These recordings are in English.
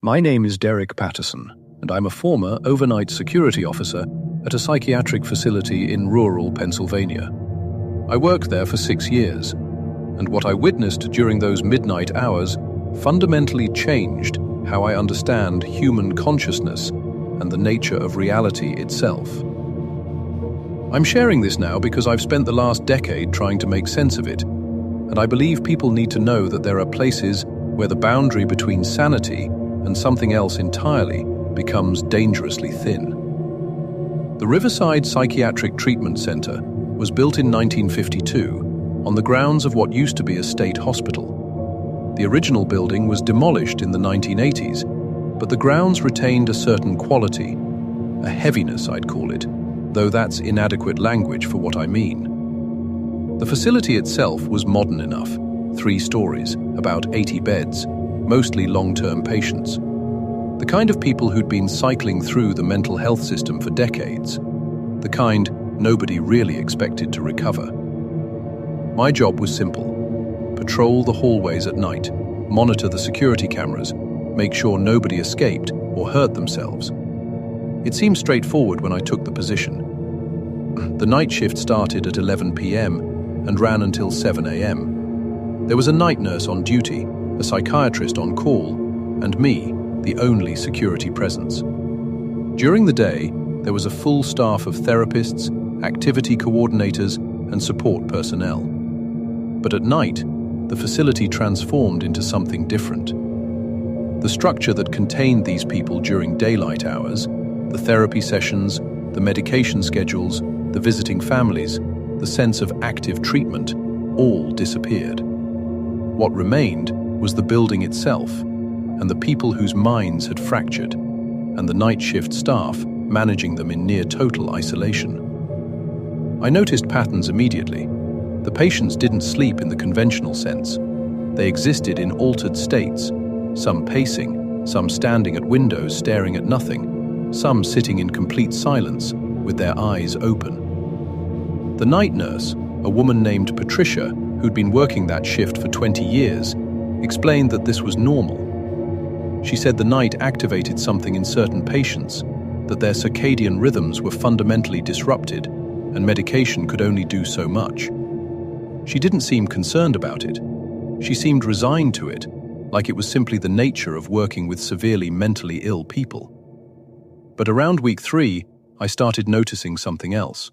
My name is Derek Patterson, and I'm a former overnight security officer at a psychiatric facility in rural Pennsylvania. I worked there for 6 years, and what I witnessed during those midnight hours fundamentally changed how I understand human consciousness and the nature of reality itself. I'm sharing this now because I've spent the last decade trying to make sense of it, and I believe people need to know that there are places where the boundary between sanity and something else entirely becomes dangerously thin. The Riverside Psychiatric Treatment Center was built in 1952 on the grounds of what used to be a state hospital. The original building was demolished in the 1980s, but the grounds retained a certain quality, a heaviness I'd call it, though that's inadequate language for what I mean. The facility itself was modern enough, 3 stories, about 80 beds, mostly long-term patients. The kind of people who'd been cycling through the mental health system for decades. The kind nobody really expected to recover. My job was simple: patrol the hallways at night, monitor the security cameras, make sure nobody escaped or hurt themselves. It seemed straightforward when I took the position. The night shift started at 11 p.m. and ran until 7 a.m. There was a night nurse on duty, a psychiatrist on call, and me, the only security presence. During the day, there was a full staff of therapists, activity coordinators, and support personnel. But at night, the facility transformed into something different. The structure that contained these people during daylight hours, the therapy sessions, the medication schedules, the visiting families, the sense of active treatment, all disappeared. What remained was the building itself, and the people whose minds had fractured, and the night shift staff managing them in near total isolation. I noticed patterns immediately. The patients didn't sleep in the conventional sense. They existed in altered states, some pacing, some standing at windows staring at nothing, some sitting in complete silence with their eyes open. The night nurse, a woman named Patricia, who'd been working that shift for 20 years, explained that this was normal. She said the night activated something in certain patients, that their circadian rhythms were fundamentally disrupted, and medication could only do so much. She didn't seem concerned about it. She seemed resigned to it, like it was simply the nature of working with severely mentally ill people. But around week 3, I started noticing something else.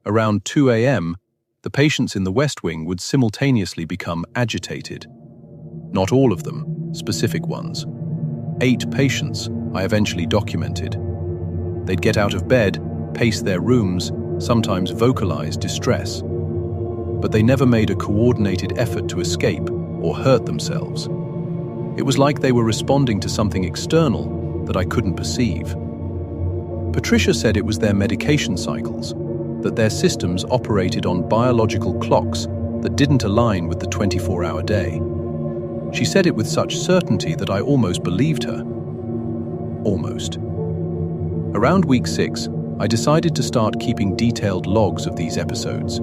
Around 2 a.m., the patients in the West Wing would simultaneously become agitated. Not all of them, specific ones. 8 patients I eventually documented. They'd get out of bed, pace their rooms, sometimes vocalize distress. But they never made a coordinated effort to escape or hurt themselves. It was like they were responding to something external that I couldn't perceive. Patricia said it was their medication cycles, that their systems operated on biological clocks that didn't align with the 24-hour day. She said it with such certainty that I almost believed her. Almost. Around week 6, I decided to start keeping detailed logs of these episodes.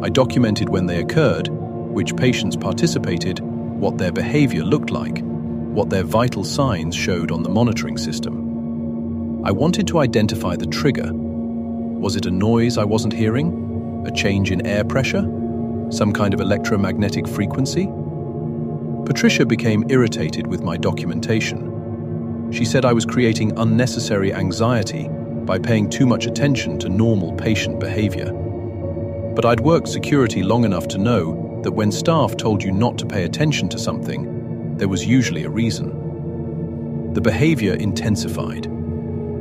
I documented when they occurred, which patients participated, what their behavior looked like, what their vital signs showed on the monitoring system. I wanted to identify the trigger. Was it a noise I wasn't hearing? A change in air pressure? Some kind of electromagnetic frequency? Patricia became irritated with my documentation. She said I was creating unnecessary anxiety by paying too much attention to normal patient behavior. But I'd worked security long enough to know that when staff told you not to pay attention to something, there was usually a reason. The behavior intensified.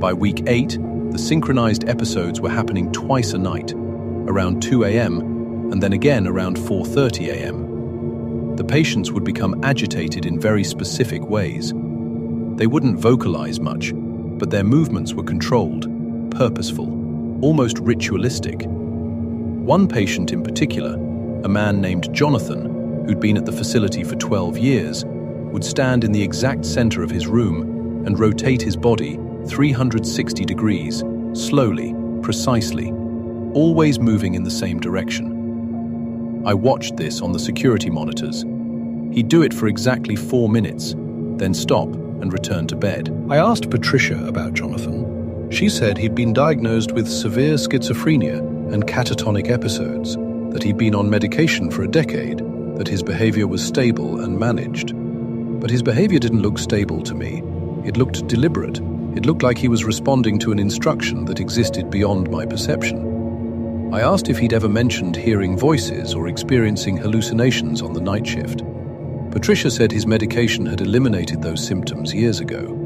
By week 8, the synchronized episodes were happening twice a night, around 2 a.m. and then again around 4:30 a.m. The patients would become agitated in very specific ways. They wouldn't vocalize much, but their movements were controlled, purposeful, almost ritualistic. One patient in particular, a man named Jonathan, who'd been at the facility for 12 years, would stand in the exact center of his room and rotate his body 360 degrees, slowly, precisely, always moving in the same direction. I watched this on the security monitors. He'd do it for exactly 4 minutes, then stop and returned to bed. I asked Patricia about Jonathan. She said he'd been diagnosed with severe schizophrenia and catatonic episodes, that he'd been on medication for a decade, that his behavior was stable and managed. But his behavior didn't look stable to me. It looked deliberate. It looked like he was responding to an instruction that existed beyond my perception. I asked if he'd ever mentioned hearing voices or experiencing hallucinations on the night shift. Patricia said his medication had eliminated those symptoms years ago.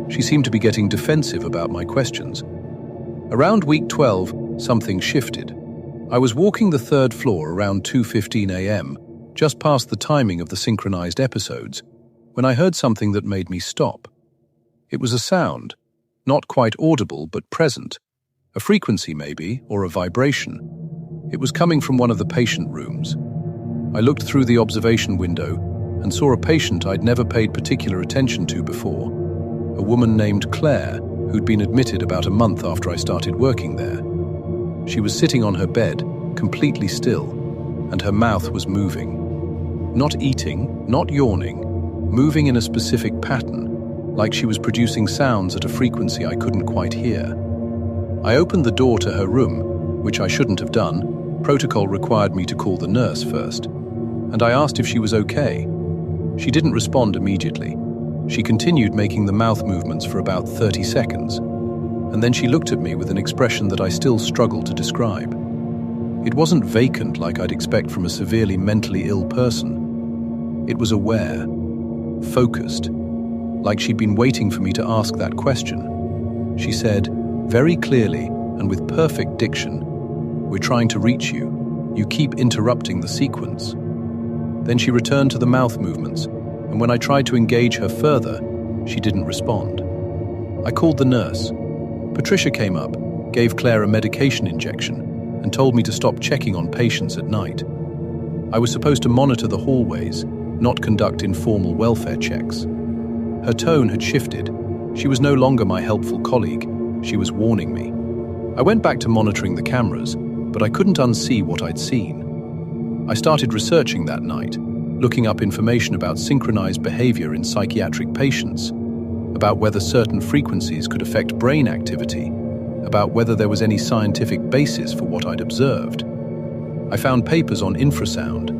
She seemed to be getting defensive about my questions. Around week 12, something shifted. I was walking the third floor around 2:15 a.m., just past the timing of the synchronized episodes, when I heard something that made me stop. It was a sound, not quite audible but present, a frequency maybe, or a vibration. It was coming from one of the patient rooms. I looked through the observation window and saw a patient I'd never paid particular attention to before, a woman named Claire, who'd been admitted about a month after I started working there. She was sitting on her bed, completely still, and her mouth was moving. Not eating, not yawning, moving in a specific pattern, like she was producing sounds at a frequency I couldn't quite hear. I opened the door to her room, which I shouldn't have done. Protocol required me to call the nurse first, and I asked if she was okay. She didn't respond immediately. She continued making the mouth movements for about 30 seconds, and then she looked at me with an expression that I still struggle to describe. It wasn't vacant like I'd expect from a severely mentally ill person. It was aware, focused, like she'd been waiting for me to ask that question. She said, very clearly and with perfect diction, "We're trying to reach you. You keep interrupting the sequence." Then she returned to the mouth movements, and when I tried to engage her further, she didn't respond. I called the nurse. Patricia came up, gave Claire a medication injection, and told me to stop checking on patients at night. I was supposed to monitor the hallways, not conduct informal welfare checks. Her tone had shifted. She was no longer my helpful colleague. She was warning me. I went back to monitoring the cameras, but I couldn't unsee what I'd seen. I started researching that night, looking up information about synchronized behavior in psychiatric patients, about whether certain frequencies could affect brain activity, about whether there was any scientific basis for what I'd observed. I found papers on infrasound,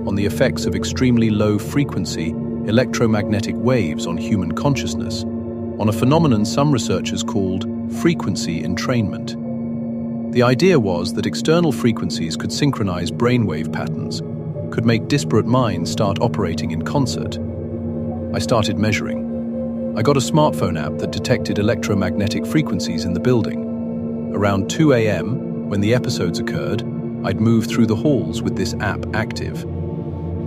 on the effects of extremely low-frequency electromagnetic waves on human consciousness, on a phenomenon some researchers called frequency entrainment. The idea was that external frequencies could synchronize brainwave patterns, could make disparate minds start operating in concert. I started measuring. I got a smartphone app that detected electromagnetic frequencies in the building. Around 2 a.m., when the episodes occurred, I'd move through the halls with this app active.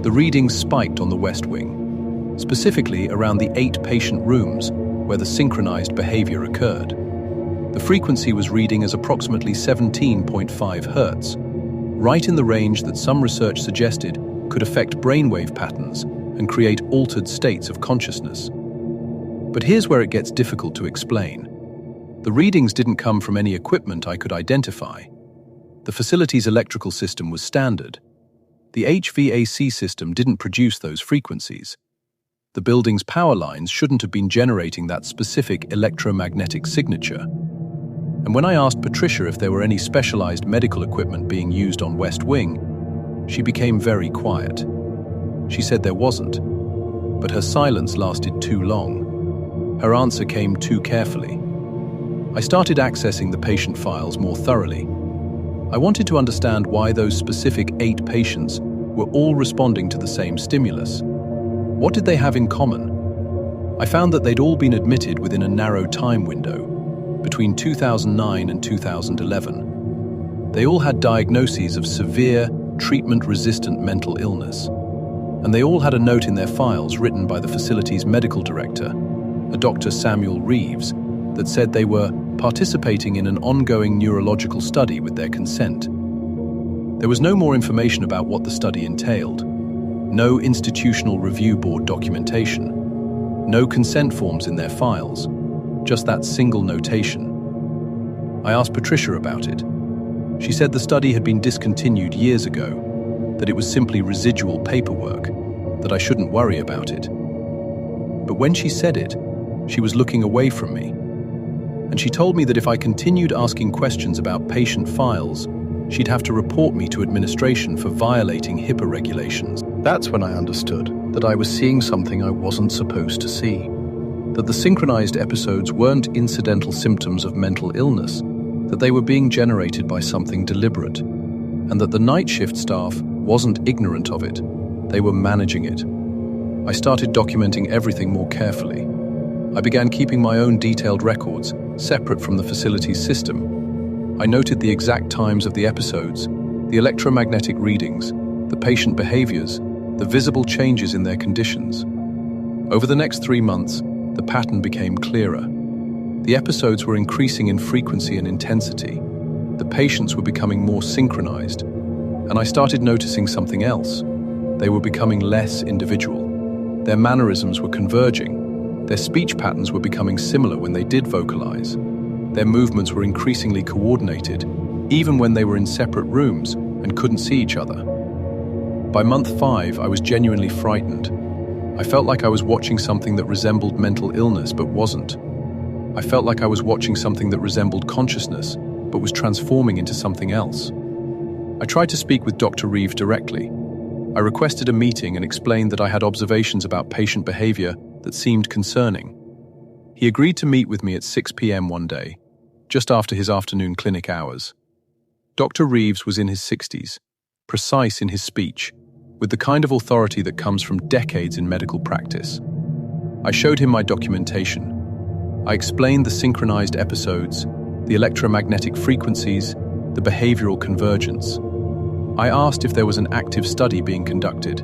The readings spiked on the West Wing, specifically around the 8 patient rooms where the synchronized behavior occurred. The frequency was reading as approximately 17.5 Hz, right in the range that some research suggested could affect brainwave patterns and create altered states of consciousness. But here's where it gets difficult to explain. The readings didn't come from any equipment I could identify. The facility's electrical system was standard. The HVAC system didn't produce those frequencies. The building's power lines shouldn't have been generating that specific electromagnetic signature. And when I asked Patricia if there were any specialized medical equipment being used on West Wing, she became very quiet. She said there wasn't, but her silence lasted too long. Her answer came too carefully. I started accessing the patient files more thoroughly. I wanted to understand why those specific 8 patients were all responding to the same stimulus. What did they have in common? I found that they'd all been admitted within a narrow time window, between 2009 and 2011. They all had diagnoses of severe, treatment-resistant mental illness, and they all had a note in their files written by the facility's medical director, a Dr. Samuel Reeves, that said they were participating in an ongoing neurological study with their consent. There was no more information about what the study entailed, no institutional review board documentation, no consent forms in their files, just that single notation. I asked Patricia about it. She said the study had been discontinued years ago, that it was simply residual paperwork, that I shouldn't worry about it. But when she said it, She was looking away from me. And she told me that if I continued asking questions about patient files, she'd have to report me to administration for violating HIPAA regulations. That's when I understood that I was seeing something I wasn't supposed to see. That the synchronized episodes weren't incidental symptoms of mental illness, that they were being generated by something deliberate, and that the night shift staff wasn't ignorant of it, they were managing it. I started documenting everything more carefully. I began keeping my own detailed records, separate from the facility's system. I noted the exact times of the episodes, the electromagnetic readings, the patient behaviors, the visible changes in their conditions. Over the next 3 months, the pattern became clearer. The episodes were increasing in frequency and intensity. The patients were becoming more synchronized, and I started noticing something else. They were becoming less individual. Their mannerisms were converging. Their speech patterns were becoming similar when they did vocalize. Their movements were increasingly coordinated, even when they were in separate rooms and couldn't see each other. By month 5, I was genuinely frightened. I felt like I was watching something that resembled mental illness but wasn't. I felt like I was watching something that resembled consciousness but was transforming into something else. I tried to speak with Dr. Reeves directly. I requested a meeting and explained that I had observations about patient behavior that seemed concerning. He agreed to meet with me at 6 p.m. one day, just after his afternoon clinic hours. Dr. Reeves was in his 60s, precise in his speech, with the kind of authority that comes from decades in medical practice. I showed him my documentation. I explained the synchronized episodes, the electromagnetic frequencies, the behavioral convergence. I asked if there was an active study being conducted.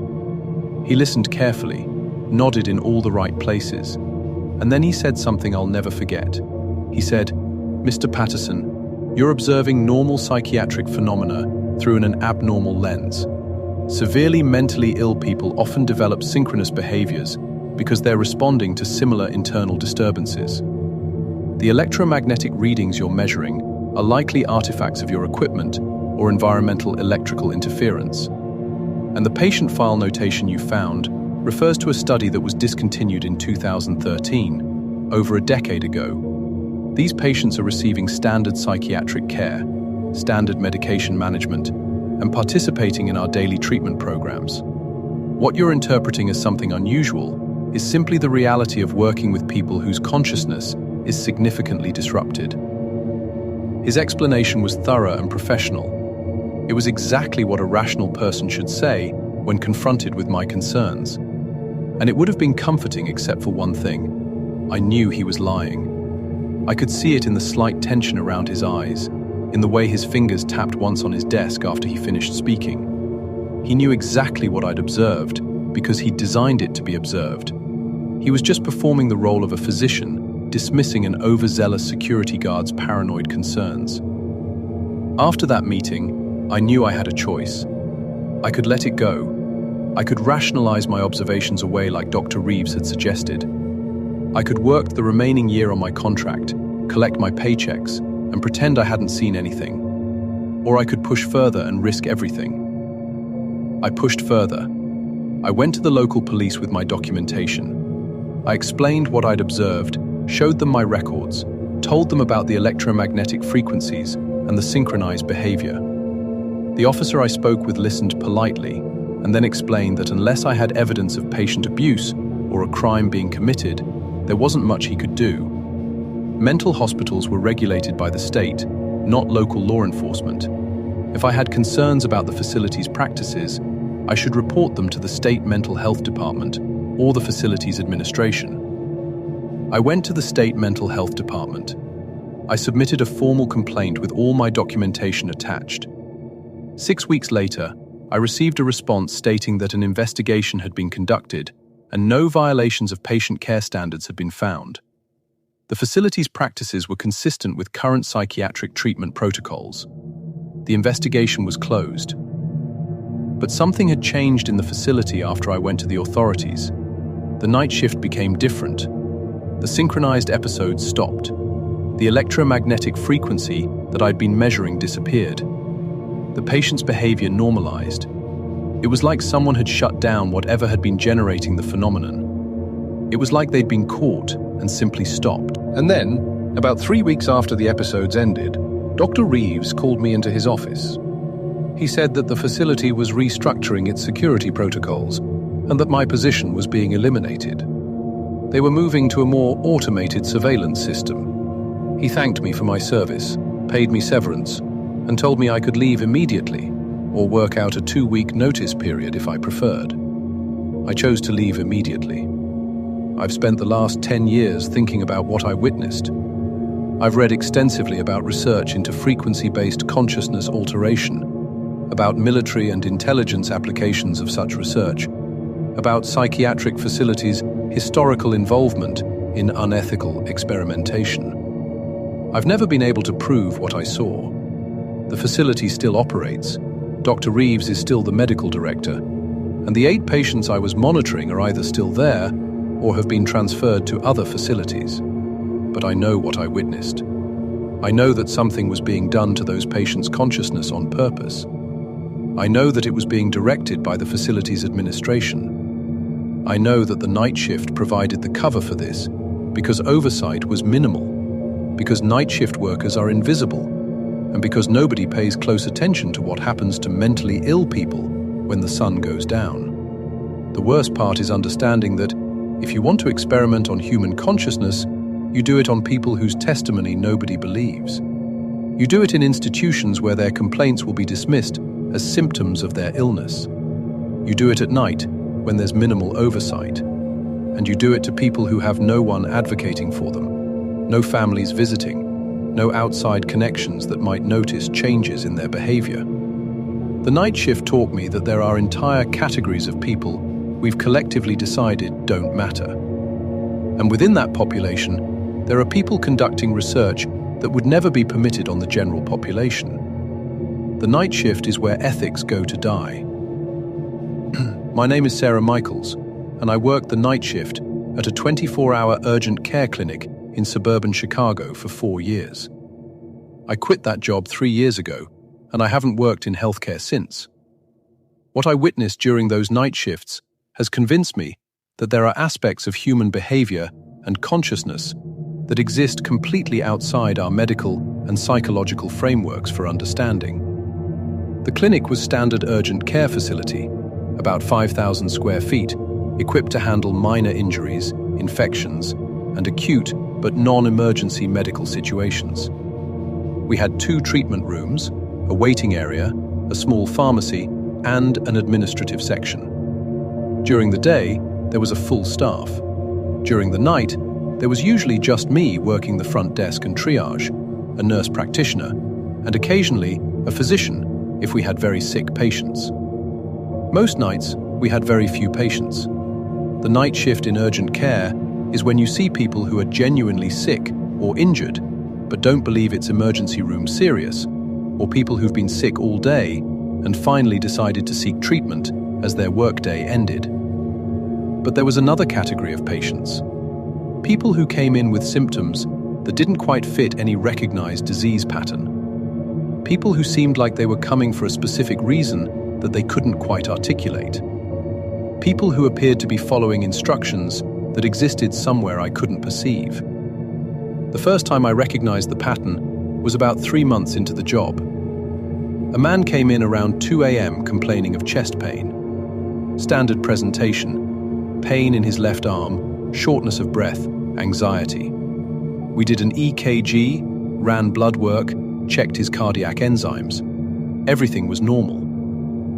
He listened carefully, nodded in all the right places, and then he said something I'll never forget. He said, "Mr. Patterson, you're observing normal psychiatric phenomena through an abnormal lens. Severely mentally ill people often develop synchronous behaviors because they're responding to similar internal disturbances. The electromagnetic readings you're measuring are likely artifacts of your equipment or environmental electrical interference. And the patient file notation you found refers to a study that was discontinued in 2013, over a decade ago. These patients are receiving standard psychiatric care, standard medication management, and participating in our daily treatment programs. What you're interpreting as something unusual is simply the reality of working with people whose consciousness is significantly disrupted." His explanation was thorough and professional. It was exactly what a rational person should say when confronted with my concerns. And it would have been comforting except for one thing. I knew he was lying. I could see it in the slight tension around his eyes, in the way his fingers tapped once on his desk after he finished speaking. He knew exactly what I'd observed because he'd designed it to be observed. He was just performing the role of a physician, dismissing an overzealous security guard's paranoid concerns. After that meeting, I knew I had a choice. I could let it go. I could rationalize my observations away like Dr. Reeves had suggested. I could work the remaining year on my contract, collect my paychecks, and pretend I hadn't seen anything. Or I could push further and risk everything. I pushed further. I went to the local police with my documentation. I explained what I'd observed, showed them my records, told them about the electromagnetic frequencies and the synchronized behavior. The officer I spoke with listened politely and then explained that unless I had evidence of patient abuse or a crime being committed, there wasn't much he could do. Mental hospitals were regulated by the state, not local law enforcement. If I had concerns about the facility's practices, I should report them to the state mental health department or the facility's administration. I went to the state mental health department. I submitted a formal complaint with all my documentation attached. 6 weeks later, I received a response stating that an investigation had been conducted and no violations of patient care standards had been found. The facility's practices were consistent with current psychiatric treatment protocols. The investigation was closed. But something had changed in the facility after I went to the authorities. The night shift became different. The synchronized episodes stopped. The electromagnetic frequency that I'd been measuring disappeared. The patient's behavior normalized. It was like someone had shut down whatever had been generating the phenomenon. It was like they'd been caught and simply stopped. And then, about 3 weeks after the episodes ended, Dr. Reeves called me into his office. He said that the facility was restructuring its security protocols and that my position was being eliminated. They were moving to a more automated surveillance system. He thanked me for my service, paid me severance, and told me I could leave immediately or work out a 2-week notice period if I preferred. I chose to leave immediately. I've spent the last 10 years thinking about what I witnessed. I've read extensively about research into frequency-based consciousness alteration, about military and intelligence applications of such research, about psychiatric facilities' historical involvement in unethical experimentation. I've never been able to prove what I saw. The facility still operates. Dr. Reeves is still the medical director, and the 8 patients I was monitoring are either still there or have been transferred to other facilities. But I know what I witnessed. I know that something was being done to those patients' consciousness on purpose. I know that it was being directed by the facility's administration. I know that the night shift provided the cover for this because oversight was minimal, because night shift workers are invisible, and because nobody pays close attention to what happens to mentally ill people when the sun goes down. The worst part is understanding that if you want to experiment on human consciousness, you do it on people whose testimony nobody believes. You do it in institutions where their complaints will be dismissed as symptoms of their illness. You do it at night when there's minimal oversight. And you do it to people who have no one advocating for them, no families visiting, no outside connections that might notice changes in their behavior. The night shift taught me that there are entire categories of people we've collectively decided don't matter. And within that population, there are people conducting research that would never be permitted on the general population. The night shift is where ethics go to die. My name is Sarah Michaels, and I worked the night shift at a 24-hour urgent care clinic in suburban Chicago for 4 years. I quit that job 3 years ago, and I haven't worked in healthcare since. What I witnessed during those night shifts has convinced me that there are aspects of human behavior and consciousness that exist completely outside our medical and psychological frameworks for understanding. The clinic was standard urgent care facility, about 5,000 square feet, equipped to handle minor injuries, infections, and acute but non-emergency medical situations. We had 2 treatment rooms, a waiting area, a small pharmacy, and an administrative section. During the day, there was a full staff. During the night, there was usually just me working the front desk and triage, a nurse practitioner, and occasionally a physician if we had very sick patients. Most nights, we had very few patients. The night shift in urgent care is when you see people who are genuinely sick or injured, but don't believe it's emergency room serious, or people who've been sick all day and finally decided to seek treatment as their workday ended. But there was another category of patients. People who came in with symptoms that didn't quite fit any recognized disease pattern. People who seemed like they were coming for a specific reason that they couldn't quite articulate. People who appeared to be following instructions that existed somewhere I couldn't perceive. The first time I recognized the pattern was about 3 months into the job. A man came in around 2 a.m. complaining of chest pain. Standard presentation: pain in his left arm, shortness of breath, anxiety. We did an EKG, ran blood work, checked his cardiac enzymes. Everything was normal.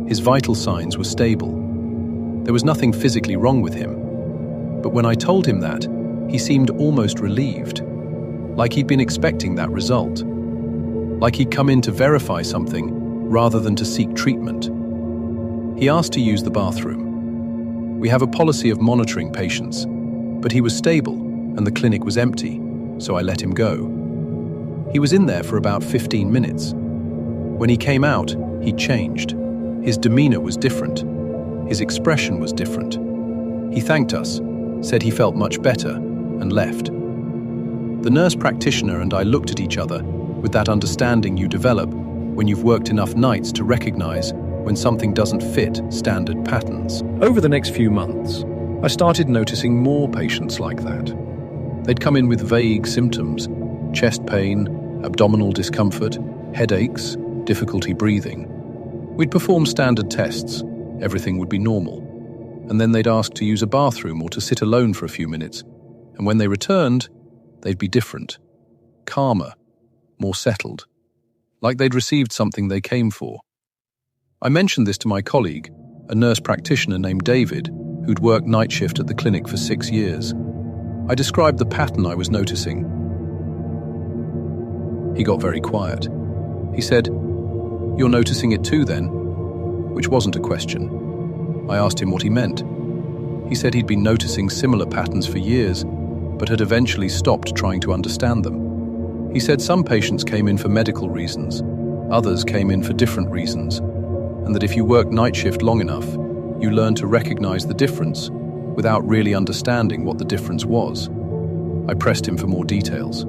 His vital signs were stable. There was nothing physically wrong with him. But when I told him that, he seemed almost relieved, like he'd been expecting that result, like he'd come in to verify something rather than to seek treatment. He asked to use the bathroom. We have a policy of monitoring patients, but he was stable and the clinic was empty, so I let him go. He was in there for about 15 minutes. When he came out, he changed. His demeanor was different. His expression was different. He thanked us, said he felt much better, and left. The nurse practitioner and I looked at each other with that understanding you develop when you've worked enough nights to recognize when something doesn't fit standard patterns. Over the next few months, I started noticing more patients like that. They'd come in with vague symptoms: chest pain, abdominal discomfort, headaches, difficulty breathing. We'd perform standard tests, everything would be normal, and then they'd ask to use a bathroom or to sit alone for a few minutes, and when they returned, they'd be different, calmer, more settled, like they'd received something they came for. I mentioned this to my colleague, a nurse practitioner named David, who'd worked night shift at the clinic for 6 years. I described the pattern I was noticing. He got very quiet. He said, "You're noticing it too then?" Which wasn't a question. I asked him what he meant. He said he'd been noticing similar patterns for years, but had eventually stopped trying to understand them. He said some patients came in for medical reasons, others came in for different reasons, and that if you work night shift long enough, you learn to recognize the difference without really understanding what the difference was. I pressed him for more details.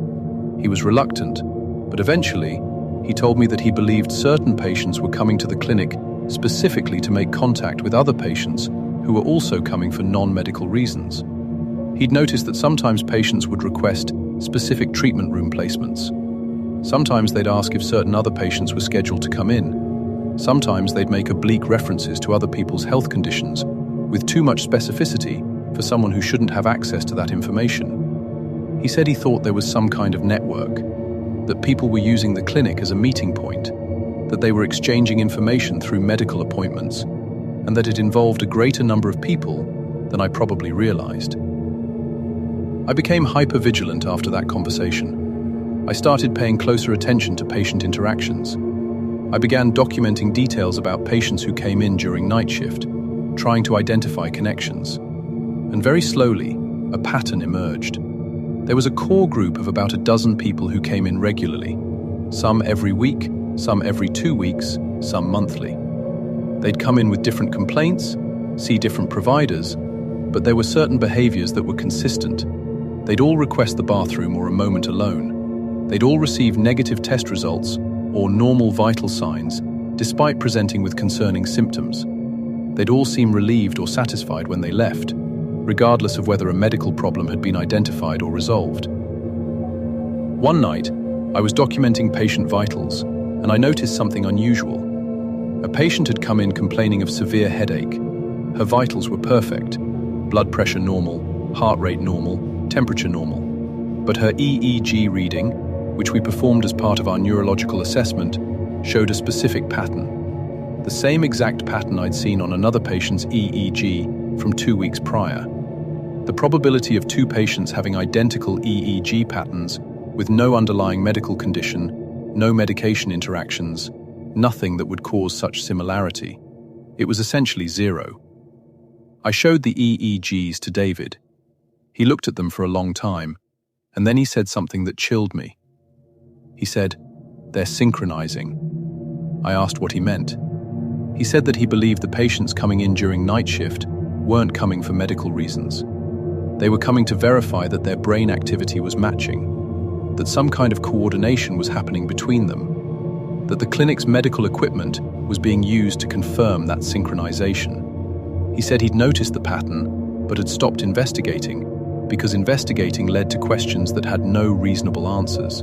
He was reluctant, but eventually, he told me that he believed certain patients were coming to the clinic specifically to make contact with other patients who were also coming for non-medical reasons. He'd noticed that sometimes patients would request specific treatment room placements. Sometimes they'd ask if certain other patients were scheduled to come in. Sometimes they'd make oblique references to other people's health conditions with too much specificity for someone who shouldn't have access to that information. He said he thought there was some kind of network, that people were using the clinic as a meeting point, that they were exchanging information through medical appointments, and that it involved a greater number of people than I probably realized. I became hyper-vigilant after that conversation. I started paying closer attention to patient interactions. I began documenting details about patients who came in during night shift, trying to identify connections. And very slowly, a pattern emerged. There was a core group of about a dozen people who came in regularly, some every week, some every 2 weeks, some monthly. They'd come in with different complaints, see different providers, but there were certain behaviors that were consistent. They'd all request the bathroom or a moment alone. They'd all receive negative test results or normal vital signs, despite presenting with concerning symptoms. They'd all seem relieved or satisfied when they left, regardless of whether a medical problem had been identified or resolved. One night, I was documenting patient vitals, and I noticed something unusual. A patient had come in complaining of severe headache. Her vitals were perfect: blood pressure normal, heart rate normal, temperature normal. But her EEG reading, which we performed as part of our neurological assessment, showed a specific pattern. The same exact pattern I'd seen on another patient's EEG from 2 weeks prior. The probability of 2 patients having identical EEG patterns with no underlying medical condition, no medication interactions, nothing that would cause such similarity. It was essentially 0. I showed the EEGs to David. He looked at them for a long time, and then he said something that chilled me. He said, "They're synchronizing." I asked what he meant. He said that he believed the patients coming in during night shift weren't coming for medical reasons. They were coming to verify that their brain activity was matching, that some kind of coordination was happening between them, that the clinic's medical equipment was being used to confirm that synchronization. He said he'd noticed the pattern, but had stopped investigating, because investigating led to questions that had no reasonable answers.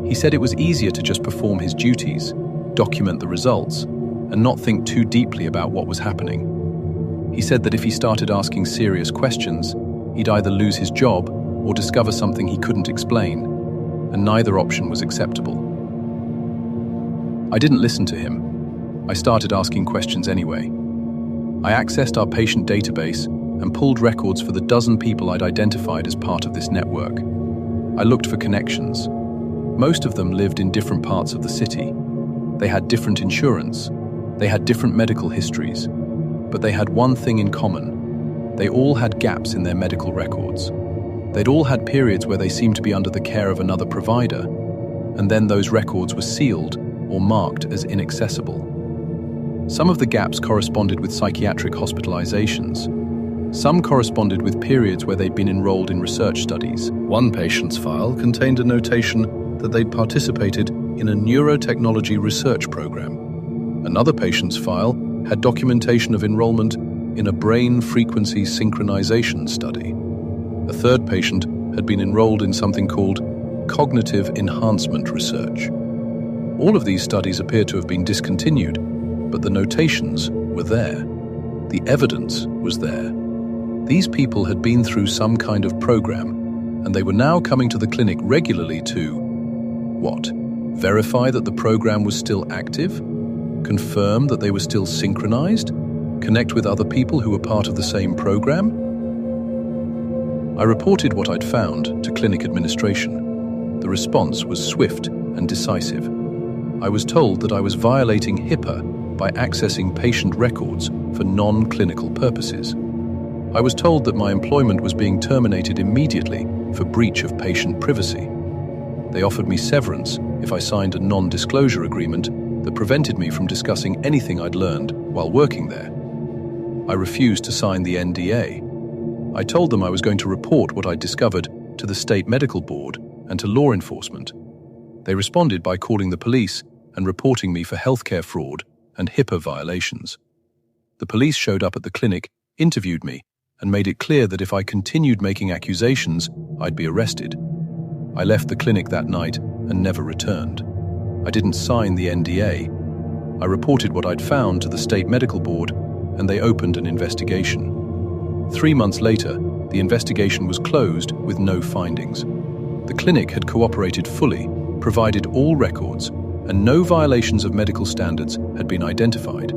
He said it was easier to just perform his duties, document the results, and not think too deeply about what was happening. He said that if he started asking serious questions, he'd either lose his job or discover something he couldn't explain, and neither option was acceptable. I didn't listen to him. I started asking questions anyway. I accessed our patient database and pulled records for the dozen people I'd identified as part of this network. I looked for connections. Most of them lived in different parts of the city. They had different insurance. They had different medical histories. But they had one thing in common. They all had gaps in their medical records. They'd all had periods where they seemed to be under the care of another provider, and then those records were sealed or marked as inaccessible. Some of the gaps corresponded with psychiatric hospitalizations. Some corresponded with periods where they'd been enrolled in research studies. One patient's file contained a notation that they'd participated in a neurotechnology research program. Another patient's file had documentation of enrollment in a brain frequency synchronization study. A third patient had been enrolled in something called cognitive enhancement research. All of these studies appear to have been discontinued, but the notations were there. The evidence was there. These people had been through some kind of program, and they were now coming to the clinic regularly to, what? Verify that the program was still active? Confirm that they were still synchronized? Connect with other people who were part of the same program? I reported what I'd found to clinic administration. The response was swift and decisive. I was told that I was violating HIPAA by accessing patient records for non-clinical purposes. I was told that my employment was being terminated immediately for breach of patient privacy. They offered me severance if I signed a non-disclosure agreement that prevented me from discussing anything I'd learned while working there. I refused to sign the NDA. I told them I was going to report what I'd discovered to the state medical board and to law enforcement. They responded by calling the police and reporting me for healthcare fraud and HIPAA violations. The police showed up at the clinic, interviewed me, and made it clear that if I continued making accusations, I'd be arrested. I left the clinic that night and never returned. I didn't sign the NDA. I reported what I'd found to the state medical board, and they opened an investigation. 3 months later, the investigation was closed with no findings. The clinic had cooperated fully, provided all records, and no violations of medical standards had been identified.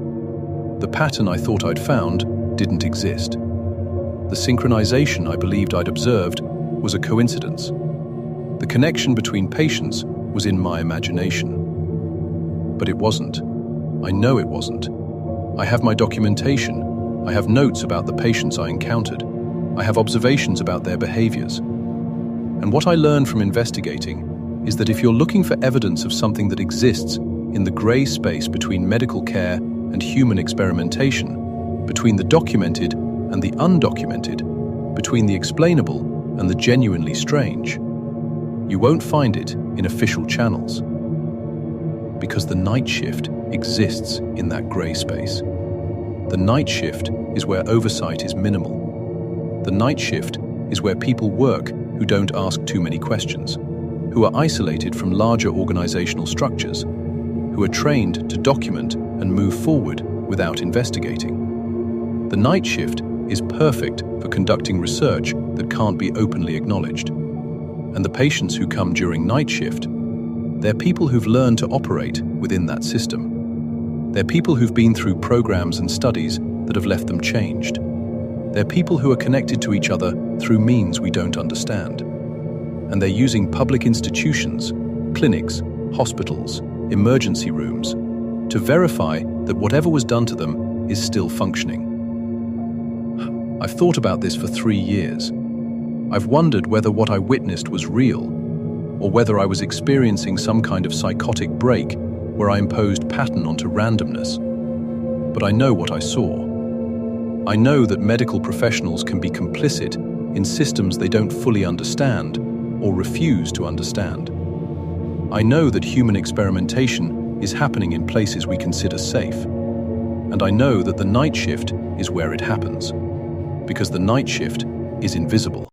The pattern I thought I'd found didn't exist. The synchronization I believed I'd observed was a coincidence. The connection between patients was in my imagination. But it wasn't. I know it wasn't. I have my documentation. I have notes about the patients I encountered. I have observations about their behaviors. And what I learned from investigating is that if you're looking for evidence of something that exists in the gray space between medical care and human experimentation, between the documented and the undocumented, between the explainable and the genuinely strange, you won't find it in official channels. Because the night shift exists in that gray space. The night shift is where oversight is minimal. The night shift is where people work who don't ask too many questions, who are isolated from larger organizational structures, who are trained to document and move forward without investigating. The night shift is perfect for conducting research that can't be openly acknowledged. And the patients who come during night shift, they're people who've learned to operate within that system. They're people who've been through programs and studies that have left them changed. They're people who are connected to each other through means we don't understand. And they're using public institutions, clinics, hospitals, emergency rooms, to verify that whatever was done to them is still functioning. I've thought about this for 3 years. I've wondered whether what I witnessed was real, or whether I was experiencing some kind of psychotic break where I imposed pattern onto randomness. But I know what I saw. I know that medical professionals can be complicit in systems they don't fully understand or refuse to understand. I know that human experimentation is happening in places we consider safe. And I know that the night shift is where it happens, because the night shift is invisible.